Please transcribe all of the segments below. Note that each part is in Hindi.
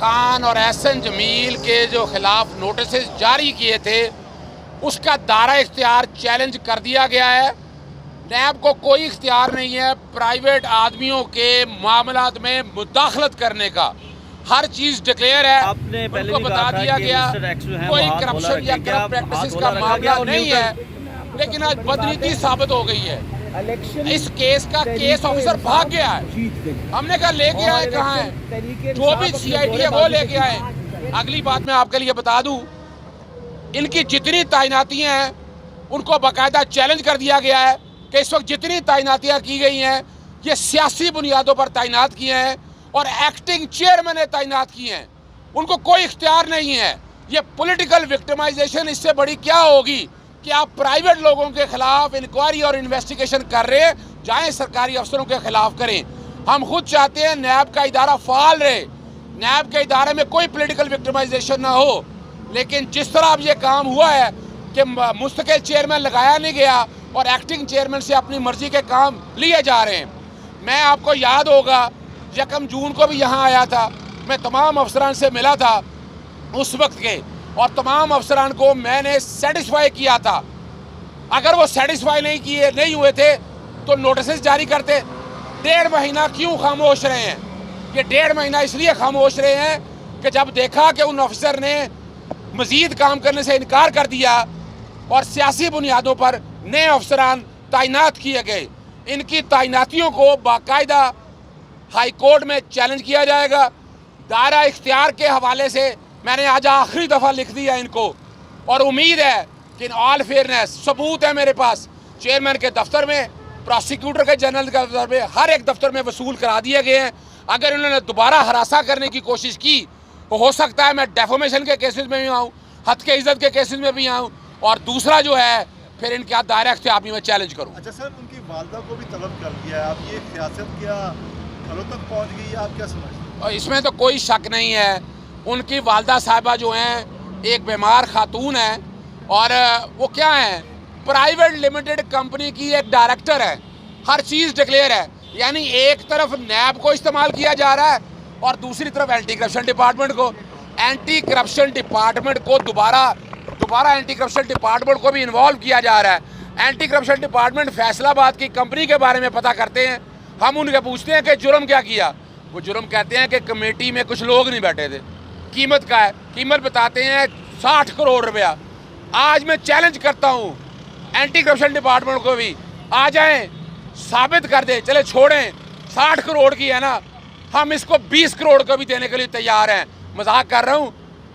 खान और एहसन जमील के जो खिलाफ नोटिस जारी किए थे उसका दायरा इख्तियार चैलेंज कर दिया गया है। नैब को कोई इख्तियार नहीं है प्राइवेट आदमियों के मामलात में मुदाखलत करने का। हर चीज़ डिक्लेयर है। आपने पहले उनको बता दिया गया कोई करप्शन या करप्ट प्रैक्टिस का मामला नहीं है, लेकिन आज बदनीति साबित हो गई है। इस केस का केस ऑफिसर भाग गया है। हमने कहा लेके आए कहाँ है, जो भी CID है वो लेके आए। अगली बात मैं आपके लिए बता दूं, इनकी जितनी तैनातियां हैं उनको बाकायदा चैलेंज कर दिया गया है कि इस वक्त जितनी तैनातियां की गई हैं ये सियासी बुनियादों पर तैनात किए हैं और एक्टिंग चेयरमैन ने तैनात किए हैं। उनको कोई इख्तियार नहीं है। ये पॉलिटिकल विक्टिमाइजेशन इससे बड़ी क्या होगी कि आप प्राइवेट लोगों के खिलाफ इंक्वायरी और इन्वेस्टिगेशन कर रहे हैं, जाएं सरकारी अफसरों के खिलाफ करें। हम खुद चाहते हैं नैब का इदारा फाल रहे, नैब के इदारे में कोई पॉलिटिकल विक्टिमाइजेशन ना हो, लेकिन जिस तरह अब ये काम हुआ है कि मुस्तकिल चेयरमैन लगाया नहीं गया और एक्टिंग चेयरमैन से अपनी मर्जी के काम लिए जा रहे हैं। मैं आपको याद होगा 1 जून को भी यहाँ आया था, मैं तमाम अफसरान से मिला था उस वक्त के, और तमाम अफसरान को मैंने सेटिस्फाई किया था। अगर वो सेटिस्फाई नहीं हुए थे तो नोटिस जारी करते। 1.5 महीना क्यों खामोश रहे हैं? ये 1.5 महीना इसलिए खामोश रहे हैं कि जब देखा कि उन अफसर ने मजीद काम करने से इनकार कर दिया और सियासी बुनियादों पर नए अफसरान तैनात किए गए। इनकी तैनातियों को बाकायदा हाई कोर्ट में चैलेंज किया जाएगा। दायरा इख्तियार के हवाले से मैंने आज आखिरी दफ़ा लिख दिया इनको, और उम्मीद है कि इन ऑल फेयरनेस सबूत है मेरे पास, चेयरमैन के दफ्तर में, प्रोसिक्यूटर के जनरल के दफ्तर में, हर एक दफ्तर में वसूल करा दिए गए हैं। अगर इन्होंने दोबारा हरासा करने की कोशिश की तो हो सकता है मैं डेफोमेशन के केसेस में भी आऊँ, हद के इज्जत के केसेस में भी आऊँ, और दूसरा जो है फिर इनके दायरा इख्तियार में चैलेंज करूँ। अच्छा सर, उनकी वालदा को भी तलब कर दिया है, अब ये सियासत क्या घरों तक पहुँच गई है, आप क्या समझते हैं? और इसमें तो कोई शक नहीं है, उनकी वालदा साहिबा जो हैं एक बीमार खातून है, और वो क्या है, प्राइवेट लिमिटेड कंपनी की एक डायरेक्टर है। हर चीज़ डिक्लेयर है, यानी एक तरफ नैब को इस्तेमाल किया जा रहा है और दूसरी तरफ एंटी करप्शन डिपार्टमेंट को। एंटी करप्शन डिपार्टमेंट को दोबारा एंटी करप्शन डिपार्टमेंट को भी इन्वॉल्व किया जा रहा है। एंटी करप्शन डिपार्टमेंट फैसलाबाद की कंपनी के बारे में पता करते हैं, हम उनके पूछते हैं कि जुर्म क्या किया, वो जुर्म कहते हैं कि कमेटी में कुछ लोग नहीं बैठे थे। कीमत का है, कीमत बताते हैं 60 करोड़ रुपया। आज मैं चैलेंज करता हूँ एंटी करप्शन डिपार्टमेंट को भी, आ जाएं साबित कर दे, चले छोड़ें, 60 करोड़ की है ना, हम इसको 20 करोड़ को भी देने के लिए तैयार हैं। मजाक कर रहा हूँ,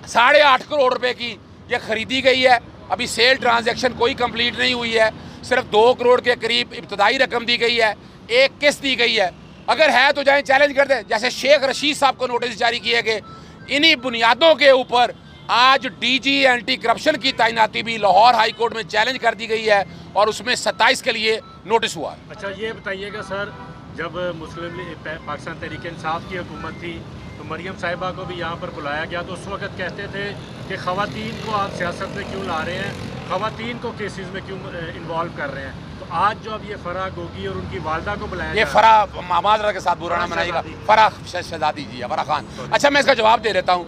8.5 करोड़ रुपए की ये खरीदी गई है। अभी सेल ट्रांजैक्शन कोई कंप्लीट नहीं हुई है, सिर्फ 2 करोड़ के करीब इब्तदाई रकम दी गई है, एक किस्त दी गई है। अगर है तो जाएं चैलेंज कर दे, जैसे शेख रशीद साहब को नोटिस जारी किए गए। इन्हीं बुनियादों के ऊपर आज DG एंटी करप्शन की तैनाती भी लाहौर हाई कोर्ट में चैलेंज कर दी गई है और उसमें 27 के लिए नोटिस हुआ है। अच्छा, ये बताइएगा सर, जब मुस्लिम पाकिस्तान तहरीक इंसाफ की हुकूमत थी तो मरियम साहिबा को भी यहाँ पर बुलाया गया, तो उस वक्त कहते थे कि ख़वातीन को आप सियासत में क्यों ला रहे हैं, ख़वातीन को केसेस में क्यों इन्वॉल्व कर रहे हैं। तो आज जो अब ये फराह गोगी और उनकी वालदा को बुलाया, ये फराह मामाजरा के साथ बुरा ना मनाएगा, फराह शहजादी जी है, फराह खान। अच्छा, मैं इसका जवाब दे देता हूँ।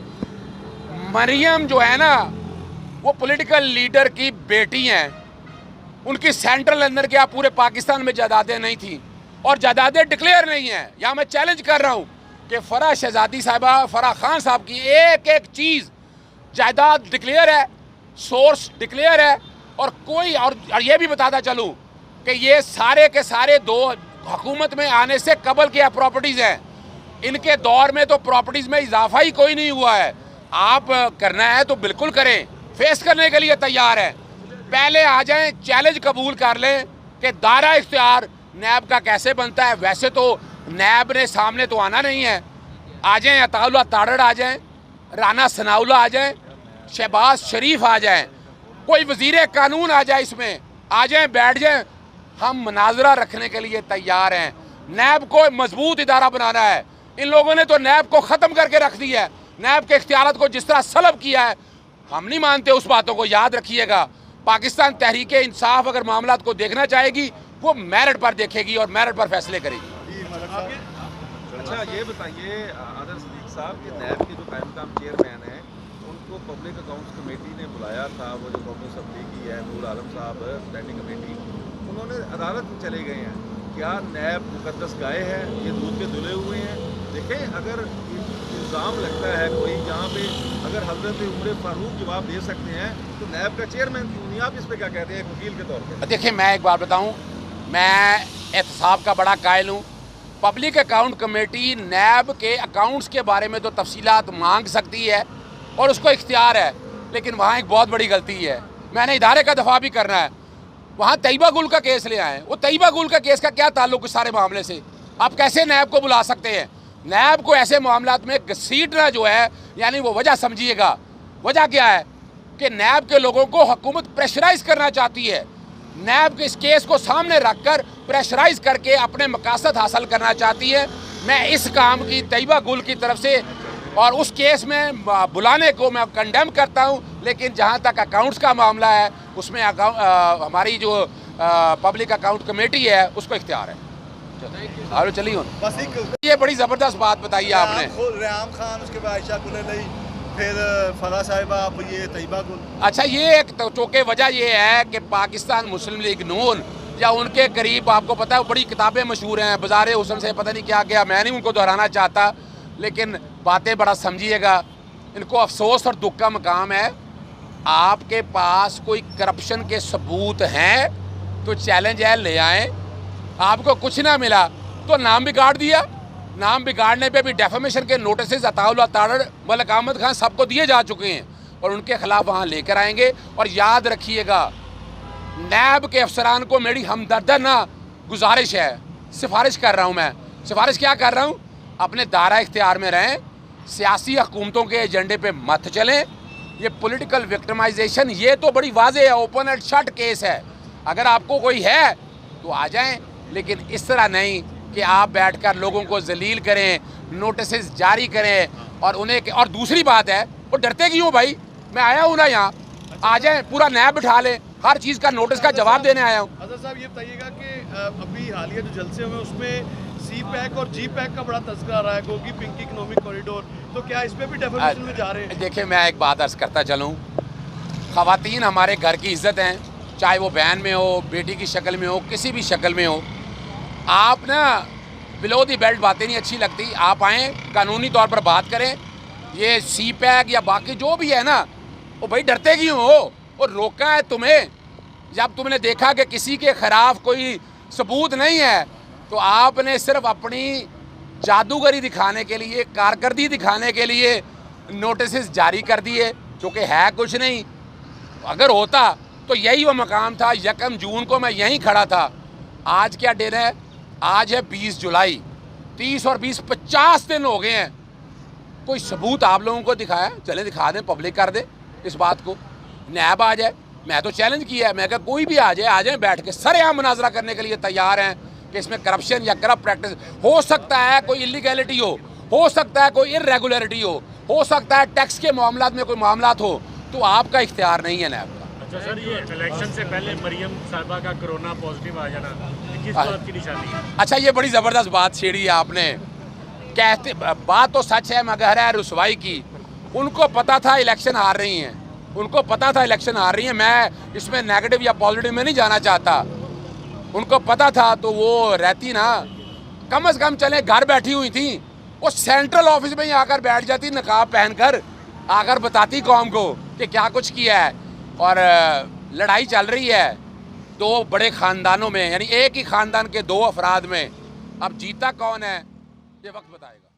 मरियम जो है ना, वो पॉलिटिकल लीडर की बेटी हैं, उनकी सेंट्रल अंदर क्या पूरे पाकिस्तान में जायदादें नहीं थी और जायदादें डिक्लेयर नहीं हैं। यहाँ मैं चैलेंज कर रहा हूँ कि फराह शहजादी साहिबा, फराह खान साहब की एक एक चीज़ जायदाद डिक्लेयर है, सोर्स डिक्लेयर है, और कोई और ये भी बताता चलूँ कि ये सारे के सारे 2 हुकूमत में आने से कबल के प्रॉपर्टीज़ हैं। इनके दौर में तो प्रॉपर्टीज़ में इजाफा ही कोई नहीं हुआ है। आप करना है तो बिल्कुल करें, फेस करने के लिए तैयार है। पहले आ जाएं, चैलेंज कबूल कर लें कि दायरा इख्तियार नैब का कैसे बनता है। वैसे तो नैब ने सामने तो आना नहीं है, आ जाएं, अताउल्लाह तारड़ आ जाएं, राना सनाउल्लाह आ जाएं, शहबाज शरीफ आ जाएं, कोई वजीर कानून आ जाए, इसमें आ जाएं, बैठ जाएं, हम मुनाजरा रखने के लिए तैयार हैं। नैब को मजबूत इदारा बनाना है। इन लोगों ने तो नैब को ख़त्म करके रख दिया है, नैब के इख्तियारात को जिस तरह सलब किया है। हम नहीं मानते उस बातों को, याद रखिएगा। पाकिस्तान तहरीक इंसाफ अगर मामलात को देखना चाहेगी, वो मेरिट पर देखेगी और मेरिट पर फैसले करेगी। अच्छा, ये बताइए आदर सदीक साहब कि नैब के जो कायम अकाउंट्स कमेटी ने बुलाया था, वो जो कौमी असम्बली की है, नूर आलम साहब स्टैंडिंग कमेटी, उन्होंने अदालत में चले गए हैं। क्या नैब मुकद्दस गाय है? ये दूध के धुले हुए हैं। देखें, अगर इल्ज़ाम लगता है कोई जहाँ पे अगर हज़रत उमर फारूक जवाब दे सकते हैं तो नैब का चेयरमैन क्यों नहीं? आप इस पर क्या कहते हैं एक वकील के तौर पर? देखिए, मैं एक बात बताऊँ, मैं एहतसाब का बड़ा कायल हूँ। पब्लिक अकाउंट कमेटी नैब के अकाउंट्स के बारे में तो तफसीलात मांग सकती है और उसको इख्तियार है, लेकिन वहाँ एक बहुत बड़ी गलती है। मैंने इदारे का दफा भी करना है। वहाँ तैयबा गुल का केस ले आए, वो तैयबा गुल का केस का क्या ताल्लुक इस सारे मामले से? आप कैसे नैब को बुला सकते हैं? नैब को ऐसे मामलात में घसीटना जो है, यानी वो वजह समझिएगा। वजह क्या है कि नैब के लोगों को हुकूमत प्रेशराइज करना चाहती है। नैब के इस केस को सामने रखकर प्रेशराइज करके अपने मकासद हासिल करना चाहती है। मैं इस काम की तैयबा गुल की तरफ से और उस केस में बुलाने को मैं कंडेम करता हूं, लेकिन जहां तक अकाउंट्स का मामला है उसमें हमारी जो पब्लिक अकाउंट कमेटी है उसको इख्तियार है। और चलिए बस एक ये बड़ी ज़बरदस्त बात बताई है आपने। रेहाम खान, उसके बाद आयशा गुलरई, फिर फराह साहिबा, आप ये तैयबा गुल। अच्छा, ये एक चौके वजह ये है कि पाकिस्तान मुस्लिम लीग नून या उनके करीब, आपको पता है, बड़ी किताबें मशहूर हैं, बाज़ार हुसन से पता नहीं क्या क्या, मैं नहीं उनको दोहराना चाहता, लेकिन बातें बड़ा समझिएगा। इनको अफसोस और दुख का मकाम है। आपके पास कोई करप्शन के सबूत हैं तो चैलेंज है, ले आएँ। आपको कुछ ना मिला तो नाम बिगाड़ दिया। नाम बिगाड़ने पे भी डेफेमेशन के नोटिस अताउल ताड़ मलिक अहमद खान सबको दिए जा चुके हैं और उनके खिलाफ वहाँ लेकर आएंगे। और याद रखिएगा, नैब के अफसरान को मेरी हमदर्दना गुजारिश है, सिफारिश कर रहा हूँ मैं। सिफारिश क्या कर रहा हूँ? अपने दायरा इख्तियार में रहें, सियासी हुकूमतों के एजेंडे पे मत चलें। ये पॉलिटिकल विक्टिमाइजेशन, ये तो बड़ी वाज़ेह है, ओपन एंड शट केस है। अगर आपको कोई है तो आ जाएं, लेकिन इस तरह नहीं कि आप बैठकर लोगों को जलील करें, नोटिस जारी करें और उन्हें। और दूसरी बात है, वो डरते क्यों भाई? मैं आया हूँ ना यहाँ, आ जाएं, पूरा नैब बिठा लें, हर चीज़ का नोटिस का जवाब देने आया हूँ। अजहर साहब, ये बताइएगा कि अभी हालिया जो जलसे हुए उसमें सी पैक और जी पैक का बड़ा तस्करा आ रहा है, गोगी पिंक इकोनॉमिक कॉरिडोर, तो क्या इस पर भी डेफिनेशन में जा रहे हैं? देखिए, मैं एक बात अर्ज़ करता चलूँ, ख़वातीन हमारे घर की इज़्ज़त हैं, चाहे वो बहन में हो, बेटी की शक्ल में हो, किसी भी शक्ल में हो। आप ना बिलो दी बेल्ट बातें नहीं अच्छी लगती। आप आएँ, कानूनी तौर पर बात करें। ये सी पैक या बाकी जो भी है ना, वो भाई डरते क्यों हो? वो रोका है तुम्हें जब तुमने देखा कि किसी के ख़िलाफ़ कोई सबूत नहीं है, तो आपने सिर्फ अपनी जादूगरी दिखाने के लिए, कारकर्दगी दिखाने के लिए नोटिस जारी कर दिए, क्योंकि है कुछ नहीं। अगर होता तो यही वो मकाम था। 1 जून को मैं यहीं खड़ा था। आज क्या दिन है? आज है 20 जुलाई। 30 और 20 50 दिन हो गए हैं। कोई सबूत आप लोगों को दिखाया? चले दिखा दें, पब्लिक कर दे इस बात को। नैब आ जाए, मैं तो चैलेंज किया है, मैं कहा कोई भी आ जाए, बैठ के सरेआम मुनाजरा करने के लिए तैयार हैं कि इसमें करप्शन या करप्ट प्रैक्टिस हो सकता है, कोई इलीगैलिटी हो सकता है कोई इरेगुलरिटी हो सकता है टैक्स के मामलात में कोई मामलात हो, तो आपका इख्तियार नहीं है नैब का। अच्छा सर, ये इलेक्शन से पहले मरियम साहिबा का कोरोना पॉजिटिव आ जाना, किस बात की निशानी है? अच्छा, ये बड़ी ज़बरदस्त बात छेड़ी है आपने। कहते बात तो सच है मगर है रुसवाई की। उनको पता था इलेक्शन हार रही हैं, उनको पता था इलेक्शन हार रही हैं। मैं इसमें नेगेटिव या पॉजिटिव में नहीं जाना चाहता। उनको पता था तो वो रहती ना, कम से कम चले घर बैठी हुई थी, वो सेंट्रल ऑफिस में ही आकर बैठ जाती नकाब पहनकर, आकर बताती कौम को कि क्या कुछ किया है। और लड़ाई चल रही है 2 बड़े ख़ानदानों में, यानी एक ही ख़ानदान के 2 अफराद में। अब जीता कौन है ये वक्त बताएगा।